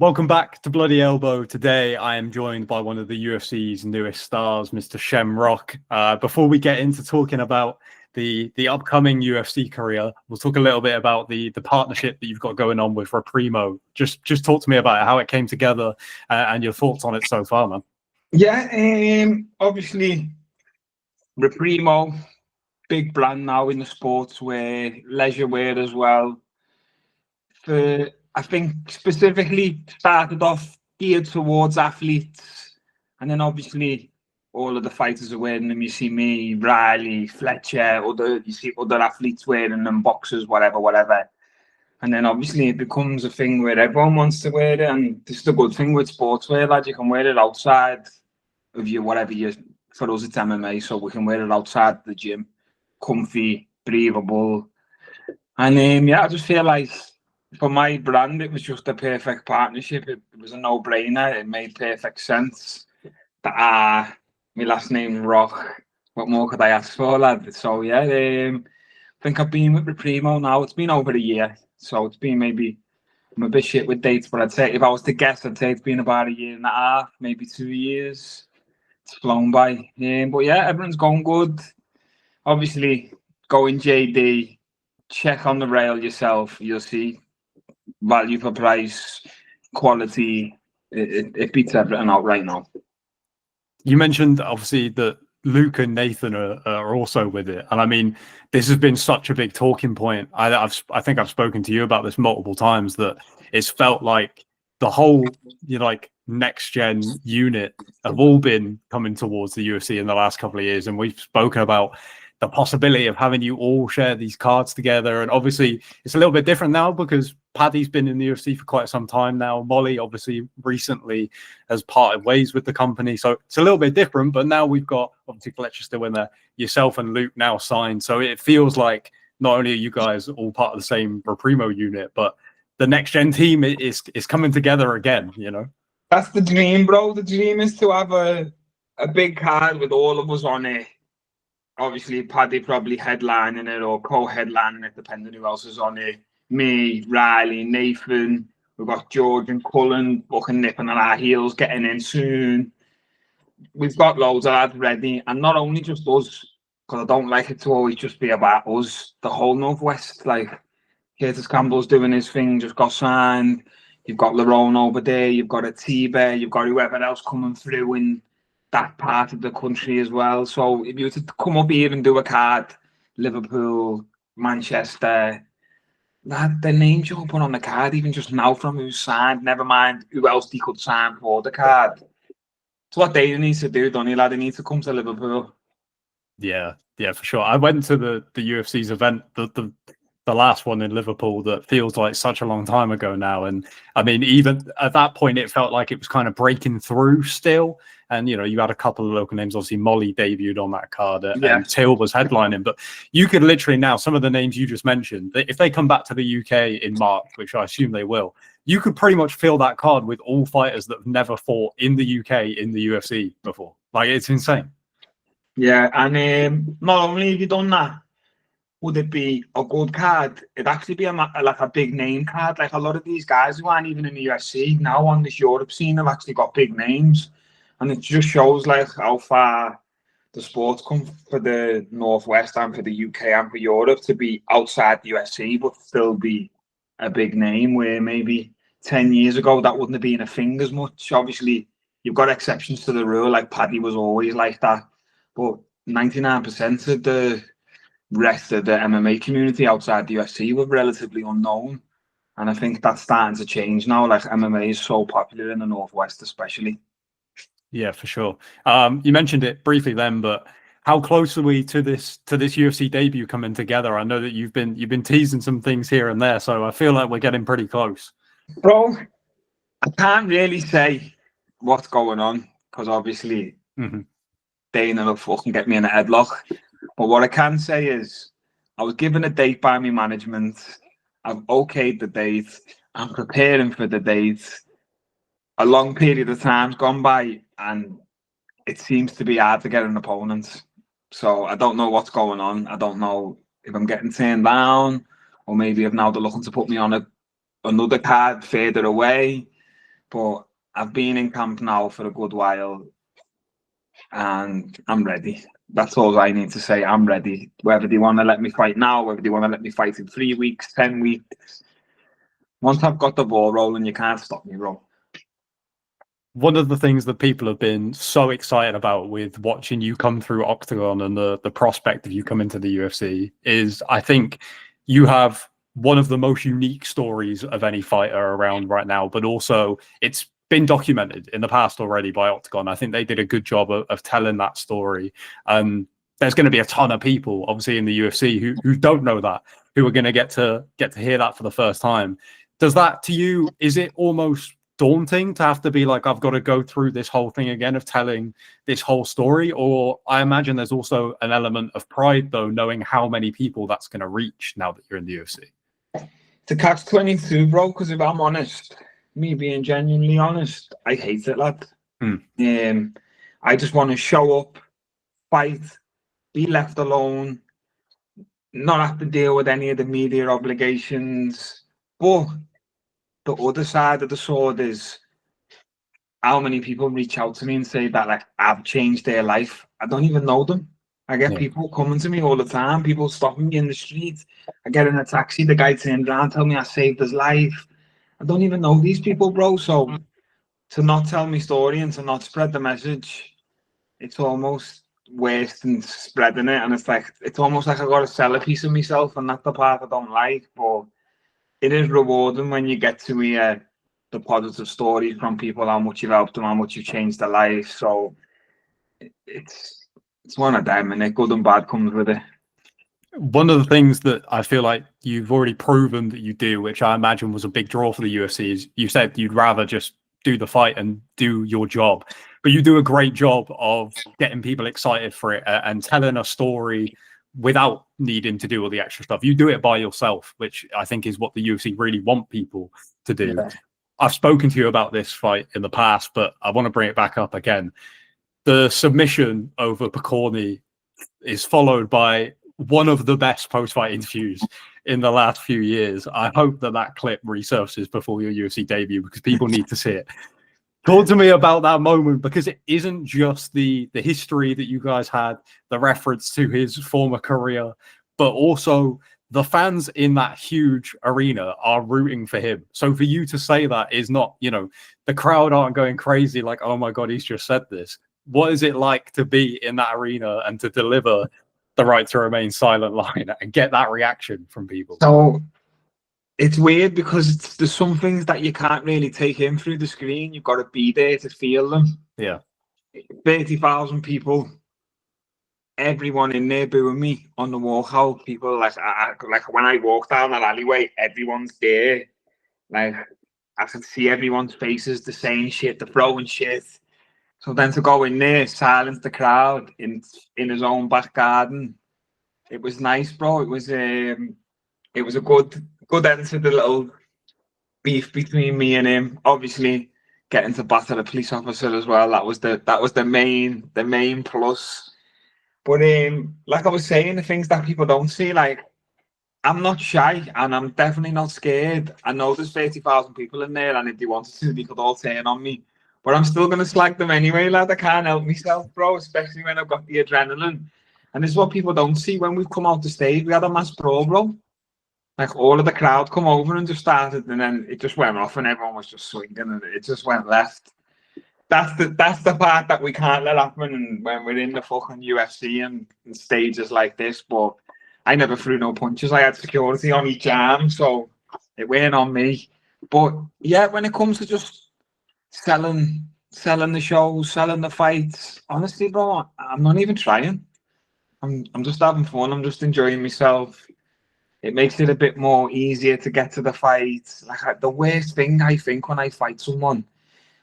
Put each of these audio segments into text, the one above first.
Welcome back to Bloody Elbow. Today, I am joined by one of the UFC's newest stars, Mr. Shem Rock. Before we get into talking about the upcoming UFC career, we'll talk a little bit about the partnership that you've got going on with Reprimo. Just talk to me about how it came together and your thoughts on it so far, man. Yeah, obviously, Reprimo, big brand now in the sportswear, leisure wear as well. I think specifically started off geared towards athletes, and then obviously all of the fighters are wearing them. You see me, Riley, Fletcher, you see other athletes wearing them, boxers, whatever. And then obviously it becomes a thing where everyone wants to wear it, and this is the good thing with sportswear, lad. You can wear it outside of your whatever you. For us, it's MMA, so we can wear it outside the gym, comfy, breathable, and I just feel like, for my brand, it was just a perfect partnership. It was a no-brainer. It made perfect sense. My last name's Rock. What more could I ask for, lad? So yeah, I think I've been with Reprimo now. It's been over a year, so it's been maybe. I'm a bit shit with dates, but I'd say if I was to guess, I'd say it's been about a year and a half, maybe 2 years. It's flown by. But yeah, everyone's going good. Obviously, go in JD, check on the rail yourself. You'll see. Value for price, quality, it beats everything out right now. You mentioned obviously that Luke and Nathan are also with it, and I mean, this has been such a big talking point. I think I've spoken to you about this multiple times, that it's felt like the whole next gen unit have all been coming towards the UFC in the last couple of years, and we've spoken about the possibility of having you all share these cards together. And obviously it's a little bit different now because Paddy's been in the UFC for quite some time now. Molly obviously recently has parted ways with the company, so it's a little bit different. But now we've got obviously Fletcher still in there, yourself and Luke now signed, so it feels like not only are you guys all part of the same Reprimo unit, but the next gen team is coming together again. That's the dream, bro. The dream is to have a big card with all of us on it. Obviously, Paddy probably headlining it or co-headlining it, depending who else is on it. Me, Riley, Nathan. We've got George and Cullen fucking nipping on our heels, getting in soon. We've got loads of lads ready, and not only just us, because I don't like it to always just be about us. The whole Northwest, like Curtis Campbell's doing his thing, just got signed. You've got Lerone over there. You've got Atiba. You've got whoever else coming through in that part of the country as well. So if you were to come up here and do a card, Liverpool, Manchester, the names you can put on the card, even just now from who's signed, never mind who else they could sign for the card. It's what they need to do, don't you, lad? They need to come to Liverpool. Yeah, for sure. I went to the UFC's event, the last one in Liverpool, that feels like such a long time ago now. And I mean, even at that point, it felt like it was kind of breaking through still. And, you had a couple of local names. Obviously, Molly debuted on that card and Till was headlining. But you could literally now, some of the names you just mentioned, if they come back to the UK in March, which I assume they will, you could pretty much fill that card with all fighters that have never fought in the UK in the UFC before. Like, it's insane. Yeah, and not only have you done that, would it be a good card? It'd actually be like a big name card. Like a lot of these guys who aren't even in the UFC now on this Europe scene have actually got big names. And it just shows like how far the sport's come for the Northwest and for the UK and for Europe to be outside the UFC, but still be a big name, where maybe 10 years ago that wouldn't have been a thing as much. Obviously, you've got exceptions to the rule, like Paddy was always like that. But 99% of the rest of the MMA community outside the UFC were relatively unknown. And I think that's starting to change now. Like MMA is so popular in the Northwest, especially. Yeah, for sure. You mentioned it briefly then, but how close are we to this UFC debut coming together? I know that you've been teasing some things here and there, so I feel like we're getting pretty close. Bro, I can't really say what's going on because obviously Dana will fucking get me in a headlock. But what I can say is I was given a date by my management. I've okayed the date. I'm preparing for the date. A long period of time's gone by, and it seems to be hard to get an opponent. So I don't know what's going on. I don't know if I'm getting turned down, or maybe if now they're looking to put me on another card further away. But I've been in camp now for a good while, and I'm ready. That's all I need to say. I'm ready. Whether they want to let me fight now, whether they want to let me fight in 3 weeks, 10 weeks. Once I've got the ball rolling, you can't stop me, bro. One of the things that people have been so excited about with watching you come through Octagon and the prospect of you coming to the UFC is, I think you have one of the most unique stories of any fighter around right now, but also it's been documented in the past already by Octagon. I think they did a good job of telling that story. There's going to be a ton of people, obviously, in the UFC who don't know that, who are going to get to hear that for the first time. Does that, to you, is it almost daunting to have to be like, I've got to go through this whole thing again of telling this whole story? Or I imagine there's also an element of pride, though, knowing how many people that's going to reach now that you're in the UFC. To catch 22, bro, because if I'm honest, me being genuinely honest, I hate it, lad. I just want to show up, fight, be left alone, not have to deal with any of the media obligations. But the other side of the sword is how many people reach out to me and say that, like, I've changed their life. I don't even know them. I get people coming to me all the time, people stopping me in the street. I get in a taxi, the guy turns around, tell me I saved his life. I don't even know these people, bro. So to not tell me story and to not spread the message, it's almost worse than spreading it. And it's like, it's almost like I got to sell a piece of myself, and that's the part I don't like. But it is rewarding when you get to hear the positive stories from people, how much you've helped them, how much you've changed their life. So it's one of them, and good and bad comes with it. One of the things that I feel like you've already proven that you do, which I imagine was a big draw for the UFC, is you said you'd rather just do the fight and do your job, but you do a great job of getting people excited for it and telling a story without needing to do all the extra stuff. You do it by yourself, which I think is what the UFC really want people to do. Yeah. I've spoken to you about this fight in the past, but I want to bring it back up again. The submission over Picorni is followed by one of the best post-fight interviews in the last few years. I hope that clip resurfaces before your UFC debut, because people need to see it. Talk to me about that moment, because it isn't just the history that you guys had, the reference to his former career, but also the fans in that huge arena are rooting for him. So for you to say that is not, the crowd aren't going crazy like, oh my God, he's just said this. What is it like to be in that arena and to deliver the right to remain silent line and get that reaction from people? So it's weird because there's some things that you can't really take in through the screen. You've got to be there to feel them. Yeah. 30,000 people, everyone in there booing me on the walkout. People like when I walk down that alleyway, everyone's there. Like, I can see everyone's faces, the saying shit, the throwing shit. So then to go in there, silence the crowd in his own back garden, it was nice, bro. It was a good end to the little beef between me and him. Obviously, getting to batter the police officer as well. That was the main plus. But like I was saying, the things that people don't see, like, I'm not shy and I'm definitely not scared. I know there's 30,000 people in there, and if they wanted to, they could all turn on me. But I'm still going to slag them anyway, lad. I can't help myself, bro, especially when I've got the adrenaline. And this is what people don't see. When we've come out the stage, we had a mass brawl, bro. Like, all of the crowd come over and just started, and then it just went off and everyone was just swinging and it just went left. That's the part that we can't let happen when we're in the fucking UFC and stages like this. But I never threw no punches. I had security on each arm, so it weren't on me. But yeah, when it comes to just selling the shows, selling the fights, honestly, bro, I'm not even trying. I'm just having fun. I'm just enjoying myself. It makes it a bit more easier to get to the fight. Like, the worst thing, I think, when I fight someone,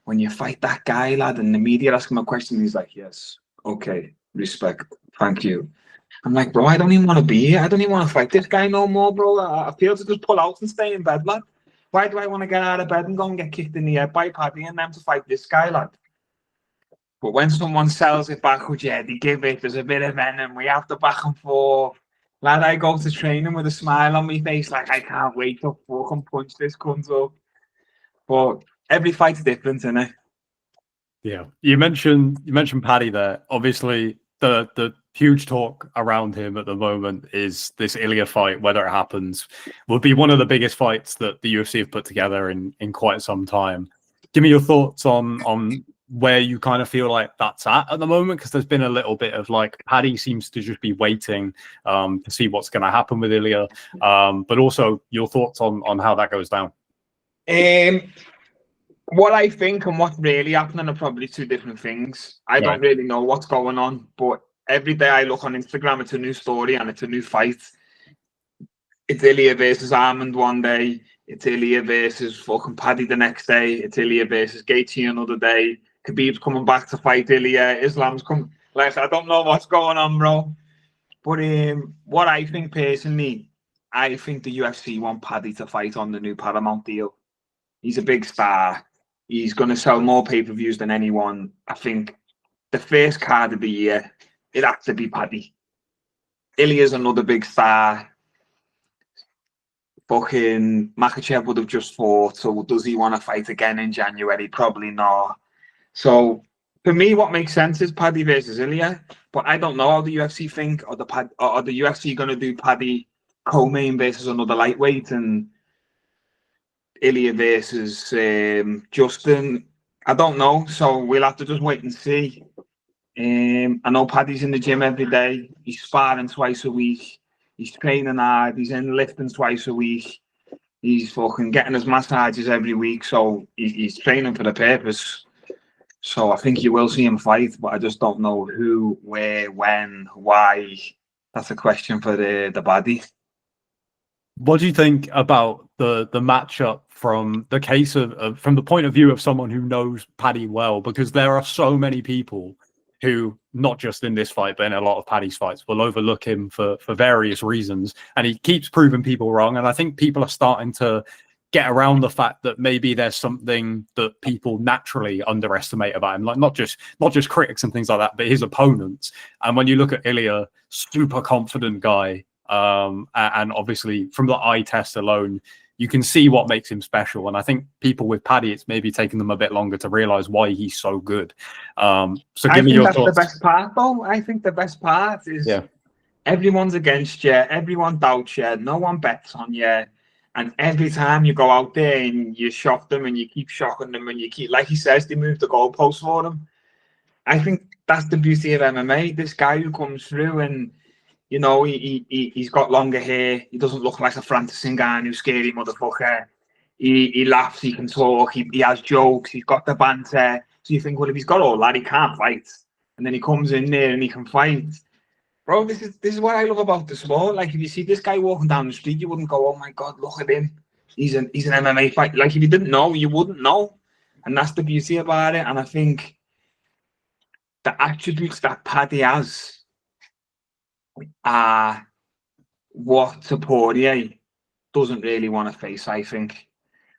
when you fight that guy, lad, and the media ask him a question, he's like, yes, okay, respect, thank you. I'm like, bro, I don't even want to be here. I don't even want to fight this guy no more, bro. I feel to just pull out and stay in bed, lad. Why do I want to get out of bed and go and get kicked in the head by Paddy and them to fight this guy, lad? But when someone sells it backwards, yeah, they give it, there's a bit of venom, we have the back and forth. Lad, I go to training with a smile on my face, like, I can't wait to fucking punch this cunt up. But every fight's different, isn't it? Yeah, you mentioned Paddy there. Obviously, the huge talk around him at the moment is this Ilia fight. Whether it happens, will be one of the biggest fights that the UFC have put together in quite some time. Give me your thoughts on where you kind of feel like that's at the moment, because there's been a little bit of like Paddy seems to just be waiting to see what's going to happen with Ilia, but also your thoughts on how that goes down. What I think and what's really happening are probably two different things. I don't really know what's going on, but every day I look on Instagram, it's a new story and it's a new fight. It's Ilia versus Armand one day. It's Ilia versus fucking Paddy the next day. It's Ilia versus Gaethje another day. Khabib's coming back to fight Ilia. Islam's come. Like, I don't know what's going on, bro. But what I think personally, I think the UFC want Paddy to fight on the new Paramount deal. He's a big star. He's going to sell more pay-per-views than anyone. I think the first card of the year, it has to be Paddy. Ilia's another big star. Fucking Makhachev would have just fought, so does he want to fight again in January? Probably not. So for me, what makes sense is Paddy versus Ilia, but I don't know how the UFC think, or the UFC going to do Paddy co-main versus another lightweight and Ilia versus Justin. I don't know, so we'll have to just wait and see. I know Paddy's in the gym every day. He's sparring twice a week. He's training hard. He's in lifting twice a week. He's fucking getting his massages every week. So he's training for the purpose. So I think you will see him fight, but I just don't know who, where, when, why. That's a question for the baddie. What do you think about the matchup from the case of from the point of view of someone who knows Paddy well? Because there are so many people who, not just in this fight, but in a lot of Paddy's fights, will overlook him for various reasons. And he keeps proving people wrong. And I think people are starting to get around the fact that maybe there's something that people naturally underestimate about him, like not just critics and things like that, but his opponents. And when you look at Ilia, super confident guy, and obviously from the eye test alone, you can see what makes him special. And I think people with Paddy, it's maybe taken them a bit longer to realize why he's so good. So give me your thoughts. The best part, though. I think the best part is everyone's against you, everyone doubts you, no one bets on you. And every time you go out there and you shock them and you keep shocking them and you keep, like he says, they move the goalposts for them. I think that's the beauty of MMA. This guy who comes through and, you know, he's got longer hair. He doesn't look like a Francis Ngannou scary motherfucker. He laughs, he can talk, he has jokes, he's got the banter. So you think, well, if he's got all that, he can't fight. And then he comes in there and he can fight. Bro, this is what I love about the sport. Like, if you see this guy walking down the street, you wouldn't go, oh my God, look at him. He's an MMA fighter. Like, if you didn't know, you wouldn't know. And that's the beauty about it. And I think the attributes that Paddy has are what Topuria doesn't really want to face, I think.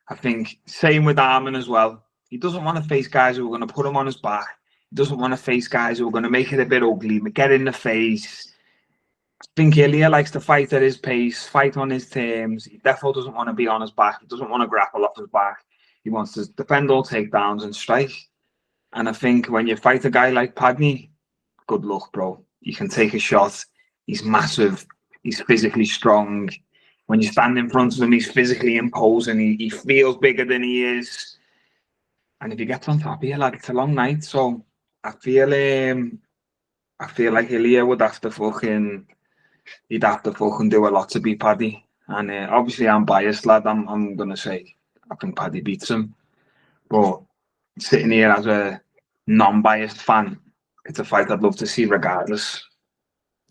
I think same with Armin as well. He doesn't want to face guys who are going to put him on his back. He doesn't want to face guys who are going to make it a bit ugly, but get in the face. I think Ilia likes to fight at his pace, fight on his terms. He definitely doesn't want to be on his back. He doesn't want to grapple off his back. He wants to defend all takedowns and strike. And I think when you fight a guy like Paddy, good luck, bro. You can take a shot. He's massive. He's physically strong. When you stand in front of him, he's physically imposing. He feels bigger than he is. And if he gets on top of you, like, it's a long night. So I feel like Ilia would have to fucking do a lot to beat Paddy. And obviously I'm biased, lad. I'm gonna say I think Paddy beats him. But sitting here as a non-biased fan, it's a fight I'd love to see regardless.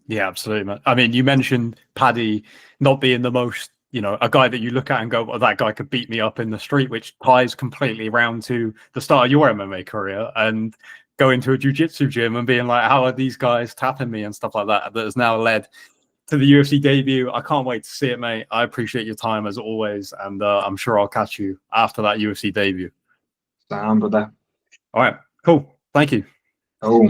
Yeah, absolutely, man. I mean, you mentioned Paddy not being the most, you know, a guy that you look at and go, well, that guy could beat me up in the street, which ties completely round to the start of your MMA career and going to a jiu-jitsu gym and being like, how are these guys tapping me and stuff like that, that has now led to the UFC debut. I can't wait to see it, mate. I appreciate your time as always, and I'm sure I'll catch you after that UFC debut. Sound, brother. All right, cool. Thank you. Oh.